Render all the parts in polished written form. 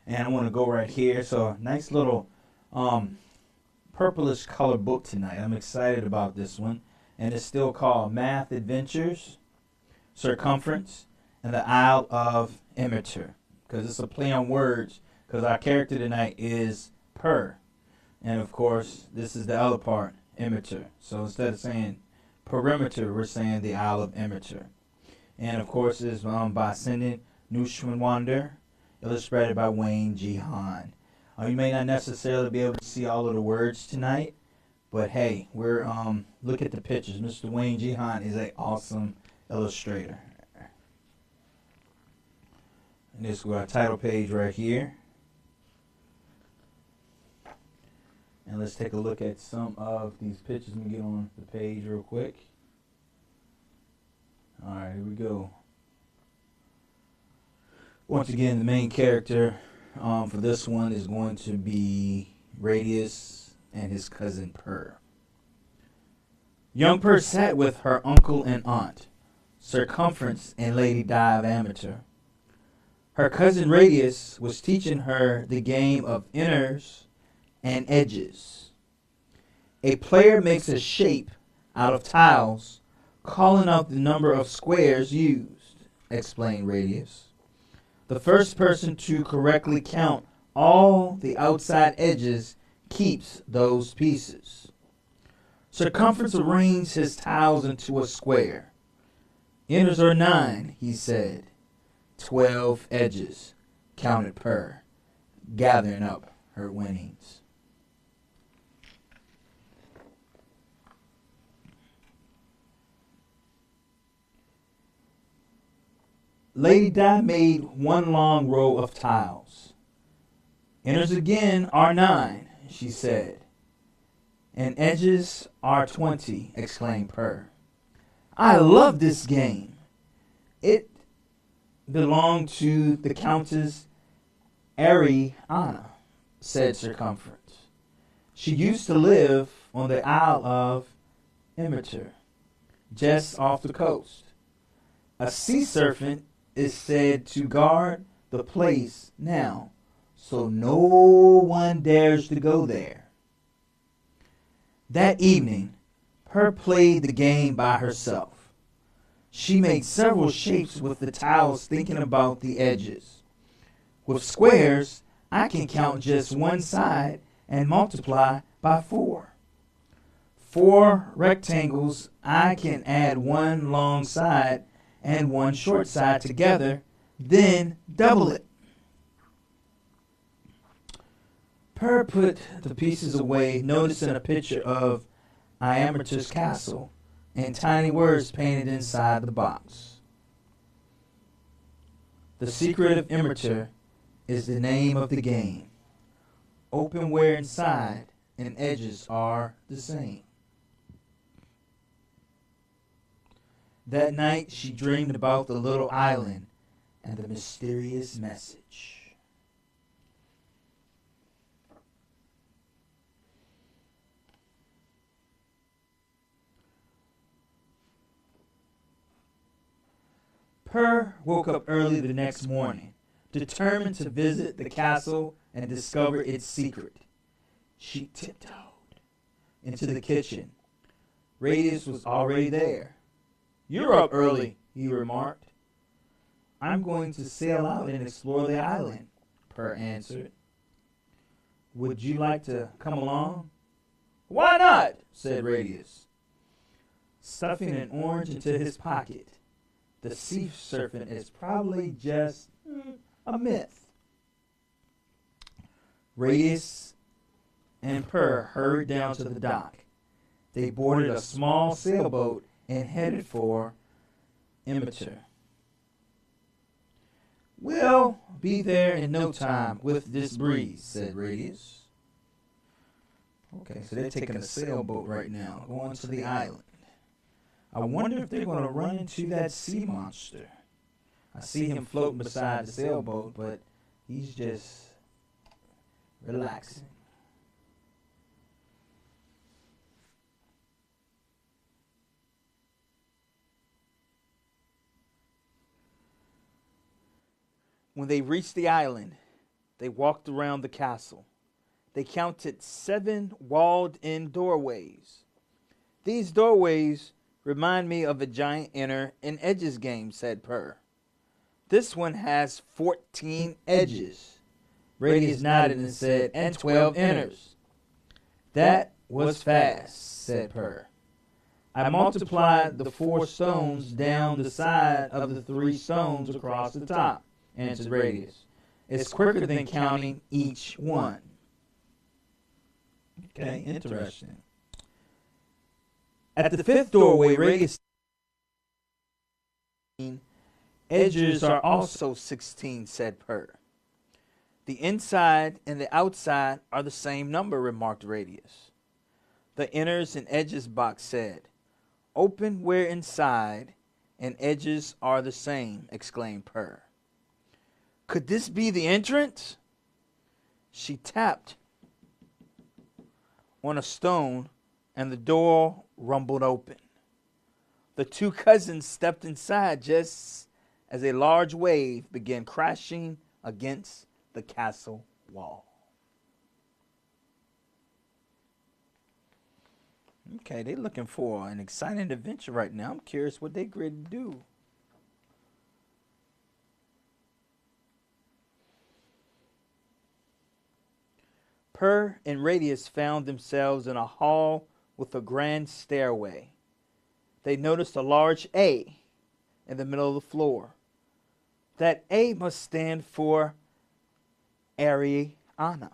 And I want to go right here. So nice little um, purplish color book tonight. I'm excited about this one. And it's still called Math Adventures, Sir Cumference, and the Isle of Immeter. Because it's a play on words. Because our character tonight is Per. And of course, this is the other part, Immeter. So instead of saying perimeter, we're saying the Isle of Immeter. And of course, it's by Cindy Neuschwander, illustrated by Wayne G. Hahn. You may not necessarily be able to see all of the words tonight, but hey, we're look at the pictures. Mr. Wayne G. Hahn is an awesome illustrator. And this is our title page right here. And let's take a look at some of these pictures. Let me get on the page real quick. Alright, here we go. Once again, the main character for this one is going to be Radius and his cousin Per. Young Per sat with her uncle and aunt, Sir Cumference and Lady Di of Immeter. Her cousin Radius was teaching her the game of inners and edges. A player makes a shape out of tiles, calling out the number of squares used, explained Radius. The first person to correctly count all the outside edges keeps those pieces. Sir Cumference arranged his tiles into a square. Inners are 9, he said. 12 edges, counted Per, gathering up her winnings. Lady Di made one long row of tiles. Inners again are 9, she said. And edges are 20, exclaimed Per. I love this game. It belonged to the Countess Ariana, said Sir Cumference. She used to live on the Isle of Immeter, just off the coast. A sea serpent is said to guard the place now, so no one dares to go there. That evening, Per played the game by herself. She made several shapes with the tiles, thinking about the edges. With squares, I can count just one side and multiply by 4. 4 rectangles, I can add one long side and one short side together, then double it. Per put the pieces away, noticing a picture of Iammerter's castle and tiny words painted inside the box. The secret of Immeter is the name of the game. Open where inside and edges are the same. That night she dreamed about the little island and the mysterious message. Per woke up early the next morning, determined to visit the castle and discover its secret. She tiptoed into the kitchen. Radius was already there. You're up early, he remarked. I'm going to sail out and explore the island, Per answered. Would you like to come along? Why not? Said Radius, stuffing an orange into his pocket. The sea serpent is probably just a myth. Radius and Per hurried down to the dock. They boarded a small sailboat and headed for Immeter. We'll be there in no time with this breeze, said Radius. Okay, so they're taking a sailboat right now, going to the island. I wonder if they're going to run into that sea monster. I see him floating beside the sailboat, but he's just relaxing. When they reached the island, They walked around the castle. They counted 7 walled-in doorways. These doorways remind me of a giant inner and edges game, said Purr. This one has 14 edges. Radius nodded and said, and 12 inners. That was fast, said Purr. I multiplied the 4 stones down the side of the 3 stones across the top, answered Radius. It's quicker than counting each one. Okay, interesting. At the 5th doorway, Radius edges are also 16, said Purr. The inside and the outside are the same number, remarked Radius. The inners and edges box said, open where inside and edges are the same, exclaimed Purr. Could this be the entrance? She tapped on a stone and the door rumbled open. The 2 cousins stepped inside just as a large wave began crashing against the castle wall. Okay, they're looking for an exciting adventure right now. I'm curious what they're ready to do. Purr and Radius found themselves in a hall with a grand stairway. They noticed a large A in the middle of the floor. That A must stand for Ariana.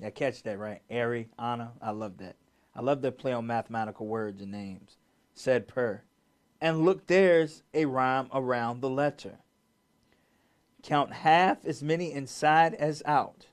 Yeah, catch that, right? Ariana. I love that. I love that play on mathematical words and names, said Purr. And look, there's a rhyme around the letter. Count half as many inside as out.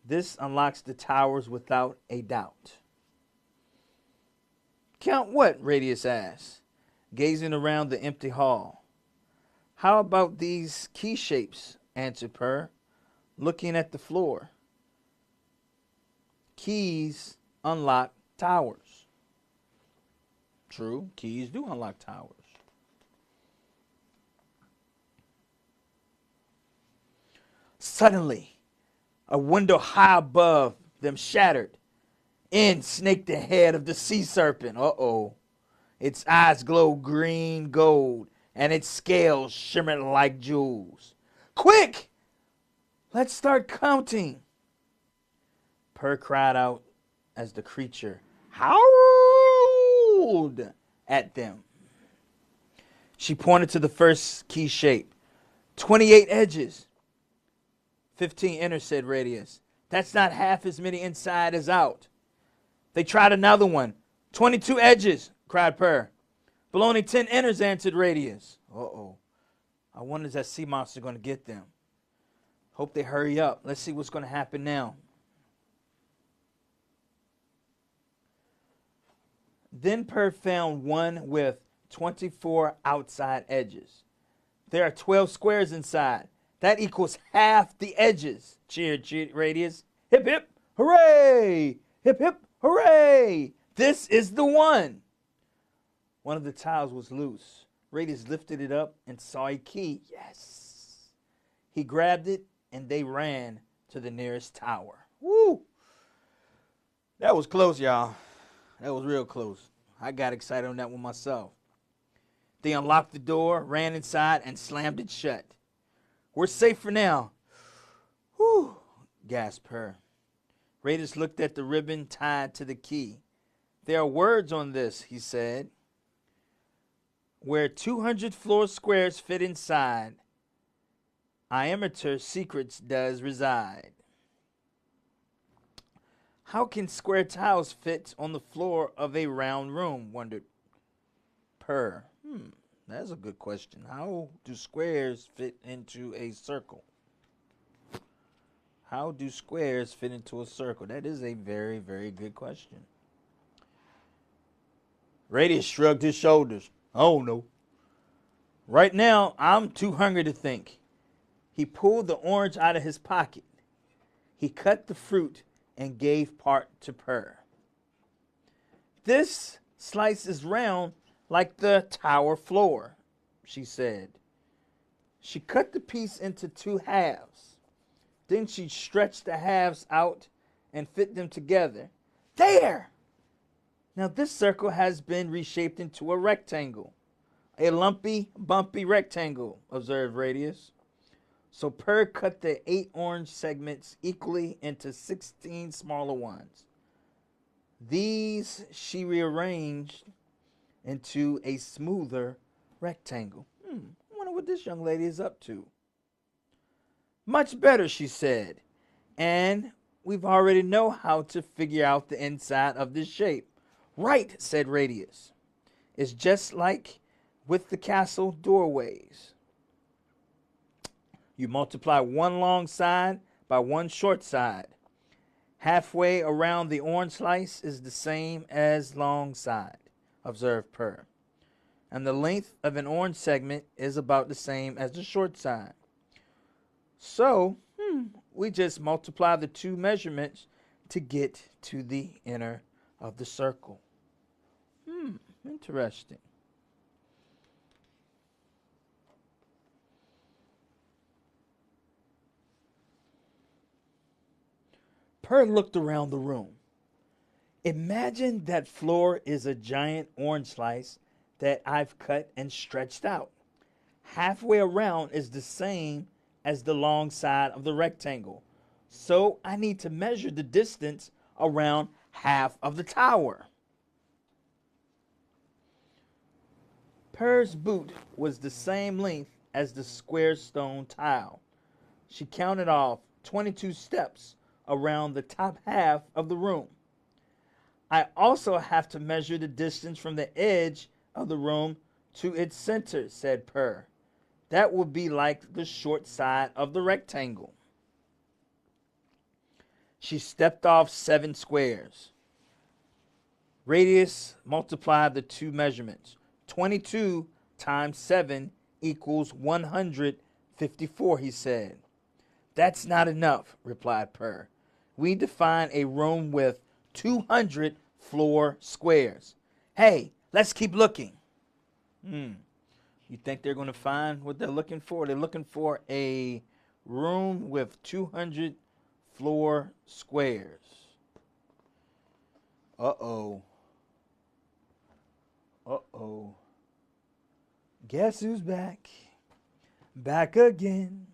This unlocks the towers without a doubt. Count what? Radius asked, gazing around the empty hall. How about these key shapes? Answered Purr, looking at the floor. Keys unlock towers. True, keys do unlock towers. Suddenly, a window high above them shattered. In snaked the head of the sea serpent. Uh-oh. Its eyes glowed green gold, and its scales shimmered like jewels. Quick! Let's start counting. Purr cried out as the creature howled at them. She pointed to the first key shape. 28 edges. 15 inners, said Radius. That's not half as many inside as out. They tried another one. 22 edges, cried Purr. But only 10 inners, answered Radius. Uh-oh. I wonder if that sea monster going to get them. Hope they hurry up. Let's see what's going to happen now. Then Purr found one with 24 outside edges. There are 12 squares inside. That equals half the edges, cheered Radius. Hip, hip, hooray! Hip, hip, hooray! This is the one. One of the tiles was loose. Radius lifted it up and saw a key. Yes. He grabbed it and they ran to the nearest tower. Woo! That was close, y'all. That was real close. I got excited on that one myself. They unlocked the door, ran inside, and slammed it shut. We're safe for now. Whew, gasped Purr. Radius looked at the ribbon tied to the key. There are words on this, he said. Where 200 floor squares fit inside, Immeter secrets does reside. How can square tiles fit on the floor of a round room, wondered Purr. That's a good question. How do squares fit into a circle? How do squares fit into a circle? That is a very, very good question. Radius shrugged his shoulders. Oh, no. Right now, I'm too hungry to think. He pulled the orange out of his pocket. He cut the fruit and gave part to Purr. This slice is round like the tower floor, she said. She cut the piece into 2 halves. Then she stretched the halves out and fit them together. There! Now this circle has been reshaped into a rectangle. A lumpy, bumpy rectangle, observed Radius. So Per cut the 8 orange segments equally into 16 smaller ones. These she rearranged into a smoother rectangle. I wonder what this young lady is up to. Much better, she said. And we've already know how to figure out the inside of this shape. Right, said Radius. It's just like with the castle doorways. You multiply one long side by one short side. Halfway around the orange slice is the same as long side, observed Per. And the length of an orange segment is about the same as the short side. So, we just multiply the 2 measurements to get to the inner of the circle. Interesting. Per looked around the room. Imagine that floor is a giant orange slice that I've cut and stretched out. Halfway around is the same as the long side of the rectangle. So I need to measure the distance around half of the tower. Per's boot was the same length as the square stone tile. She counted off 22 steps around the top half of the room. I also have to measure the distance from the edge of the room to its center, said Per. That would be like the short side of the rectangle. She stepped off 7 squares. Radius multiplied the 2 measurements. 22 times 7 equals 154, he said. That's not enough, replied Per. We define a room with 200 floor squares. Hey, let's keep looking. You think they're going to find what they're looking for? They're looking for a room with 200 floor squares. Uh-oh. Guess who's back? Back again.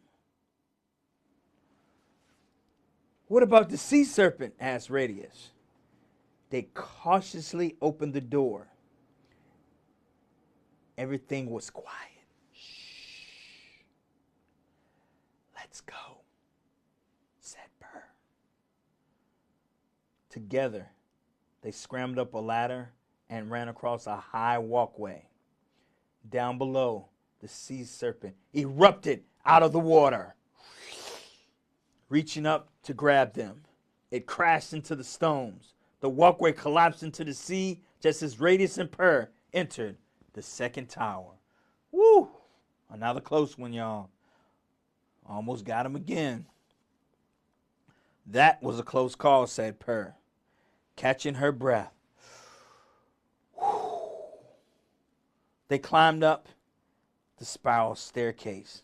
What about the sea serpent? Asked Radius. They cautiously opened the door. Everything was quiet. Shh. Let's go, said Per. Together, they scrambled up a ladder and ran across a high walkway. Down below, the sea serpent erupted out of the water. Reaching up to grab them, it crashed into the stones. The walkway collapsed into the sea just as Radius and Per entered the second tower. Woo! Another close one, y'all. Almost got him again. That was a close call, said Per, catching her breath. They climbed up the spiral staircase.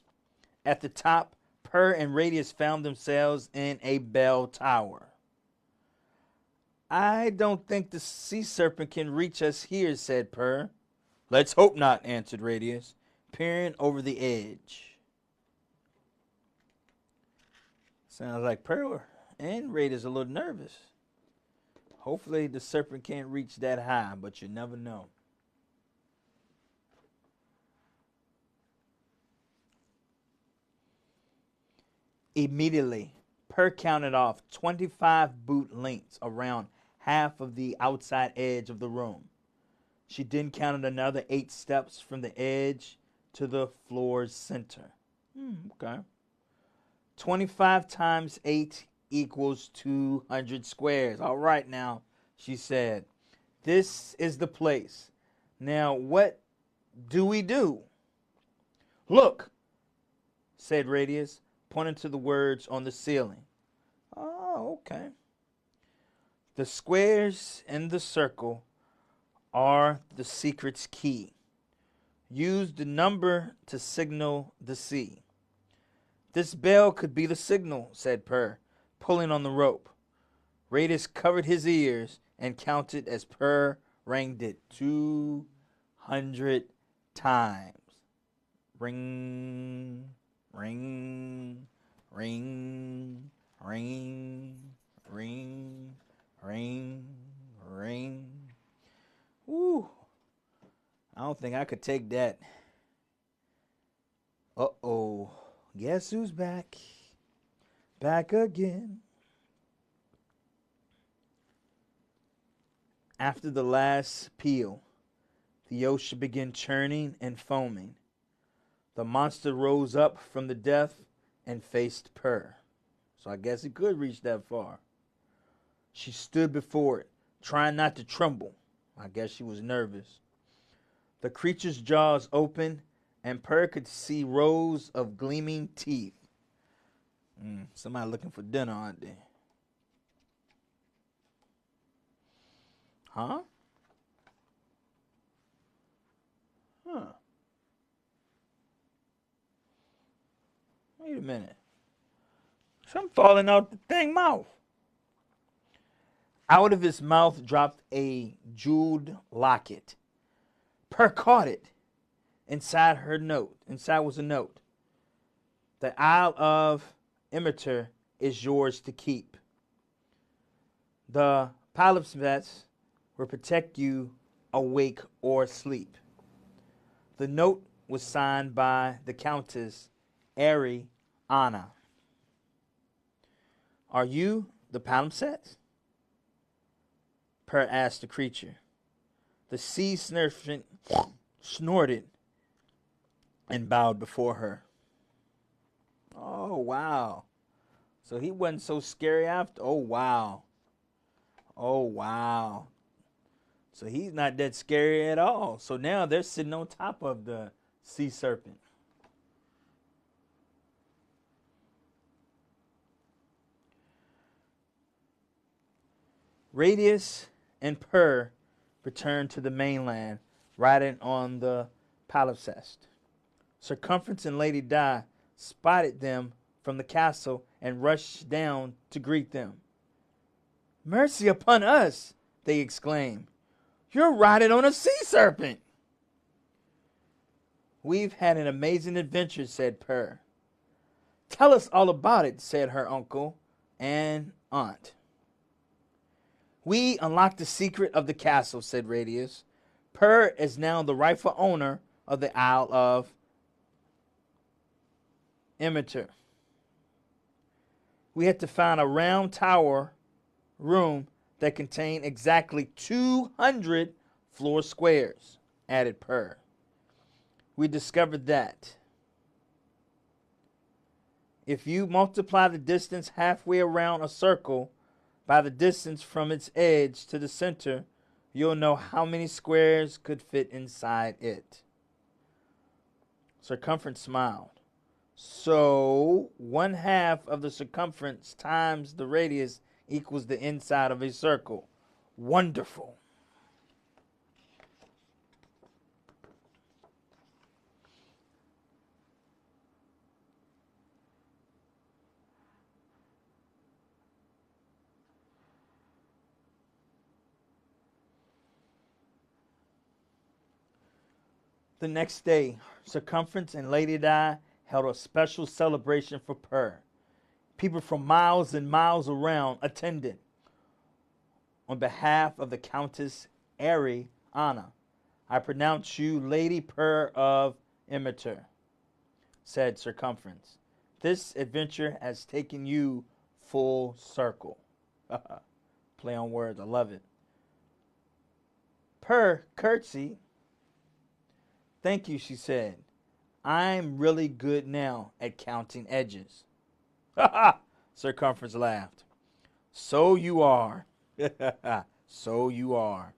At the top, Per and Radius found themselves in a bell tower. I don't think the sea serpent can reach us here, said Per. Let's hope not, answered Radius, peering over the edge. Sounds like Per and Radius are a little nervous. Hopefully the serpent can't reach that high, but you never know. Immediately, Per counted off 25 boot lengths around half of the outside edge of the room. She then counted another 8 steps from the edge to the floor's center. Okay. 25 times 8 equals 200 squares. All right now, she said. This is the place. Now, what do we do? Look, said Radius, pointing to the words on the ceiling. Oh, okay. The squares in the circle are the secret's key. Use the number to signal the sea. This bell could be the signal, said Per, pulling on the rope. Radius covered his ears and counted as Per rang it 200 times. Ring, ring, ring, ring, ring, ring, ring. Woo. I don't think I could take that. Uh-oh. Guess who's back? Back again. After the last peal, the ocean began churning and foaming. The monster rose up from the depth and faced Per. So I guess he could reach that far. She stood before it, trying not to tremble. I guess she was nervous. The creature's jaws opened, and Per could see rows of gleaming teeth. Somebody looking for dinner, aren't they? Huh? Wait a minute. Something falling out the thing mouth. Out of his mouth dropped a jeweled locket. Per caught it. Inside was a note. The Isle of Immeter is yours to keep. The palimpsests will protect you awake or asleep. The note was signed by the Countess Anna. Are you the palimpsest? Per asked the creature. The sea serpent snorted and bowed before her. Oh, wow. So he wasn't so scary after. Oh, wow. Oh, wow. So he's not that scary at all. So now they're sitting on top of the sea serpent. Radius and Per returned to the mainland, riding on the palimpsest. Sir Cumference and Lady Di spotted them from the castle and rushed down to greet them. Mercy upon us, they exclaimed. You're riding on a sea serpent. We've had an amazing adventure, said Per. Tell us all about it, said her uncle and aunt. We unlocked the secret of the castle, said Radius. Per is now the rightful owner of the Isle of Immeter. We had to find a round tower room that contained exactly 200 floor squares, added Per. We discovered that if you multiply the distance halfway around a circle by the distance from its edge to the center, you'll know how many squares could fit inside it. Sir Cumference smiled. So 1/2 of the circumference times the radius equals the inside of a circle. Wonderful. The next day, Sir Cumference and Lady Di held a special celebration for Per. People from miles and miles around attended. On behalf of the Countess Anna, I pronounce you Lady Per of Immeter, said Sir Cumference. This adventure has taken you full circle. Play on words, I love it. Per curtsied. Thank you, she said. I'm really good now at counting edges. Ha ha! Sir Cumference laughed. So you are. So you are.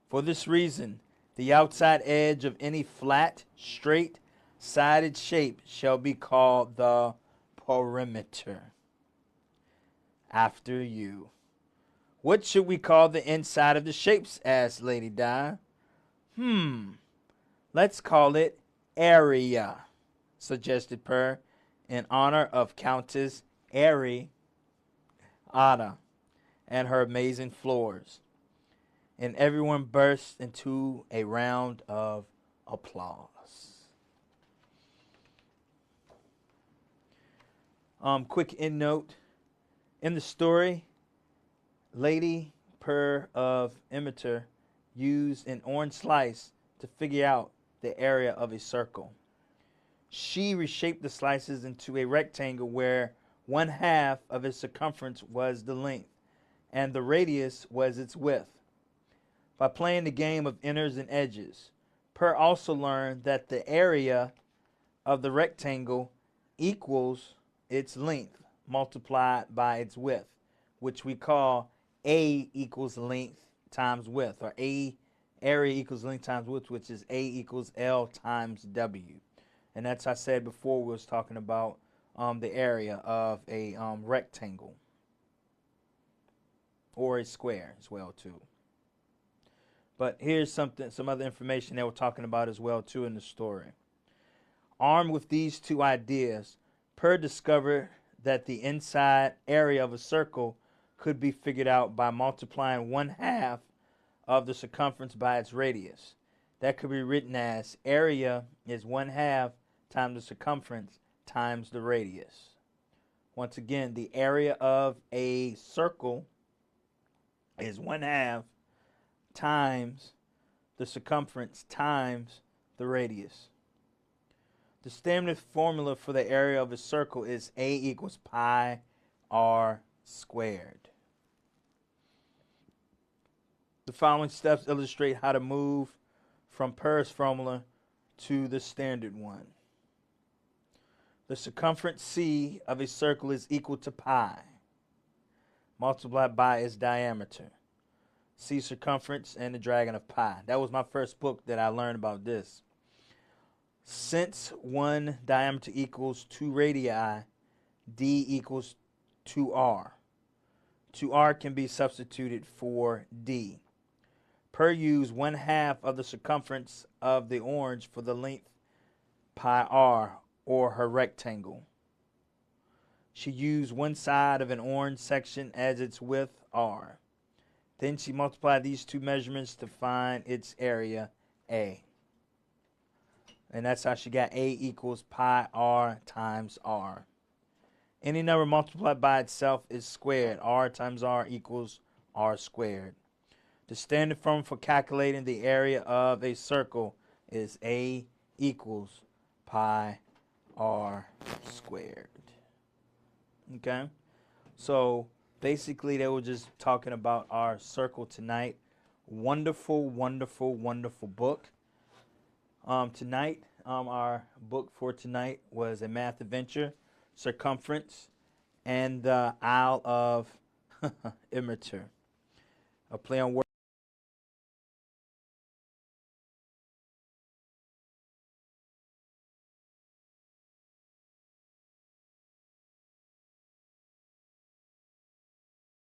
For this reason, the outside edge of any flat, straight-sided shape shall be called the perimeter. After you. What should we call the inside of the shapes? Asked Lady Di. Let's call it area, suggested Per, in honor of Countess Ariana and her amazing floors. And everyone burst into a round of applause. Quick end note. In the story, Lady Per of Immeter used an orange slice to figure out the area of a circle. She reshaped the slices into a rectangle where 1/2 of its circumference was the length and the radius was its width. By playing the game of inners and edges, Per also learned that the area of the rectangle equals its length multiplied by its width, which we call A equals length times width, or A area equals length times width, which is A equals L times W. And that's, I said before, we was talking about the area of a rectangle or a square as well too. But here's some other information they were talking about as well too in the story. Armed with these two ideas, Per discovered that the inside area of a circle could be figured out by multiplying 1/2 of the circumference by its radius. That could be written as area is 1/2 times the circumference times the radius. Once again, the area of a circle is 1/2 times the circumference times the radius. The standard formula for the area of a circle is A equals pi r squared. The following steps illustrate how to move from Per's formula to the standard one. The circumference C of a circle is equal to pi multiplied by its diameter. C circumference and the dragon of pi. That was my first book that I learned about this. Since one diameter equals 2 radii, D equals 2r. 2r can be substituted for D. Per used 1/2 of the circumference of the orange for the length pi r, or her rectangle. She used one side of an orange section as its width r. Then she multiplied these two measurements to find its area A. And that's how she got A equals pi r times r. Any number multiplied by itself is squared. R times r equals r squared. The standard formula for calculating the area of a circle is A equals pi r squared. Okay? So basically they were just talking about our circle tonight. Wonderful, wonderful, wonderful book. Tonight, our book for tonight was A Math Adventure, Sir Cumference, and the Isle of Immeter. A play on words.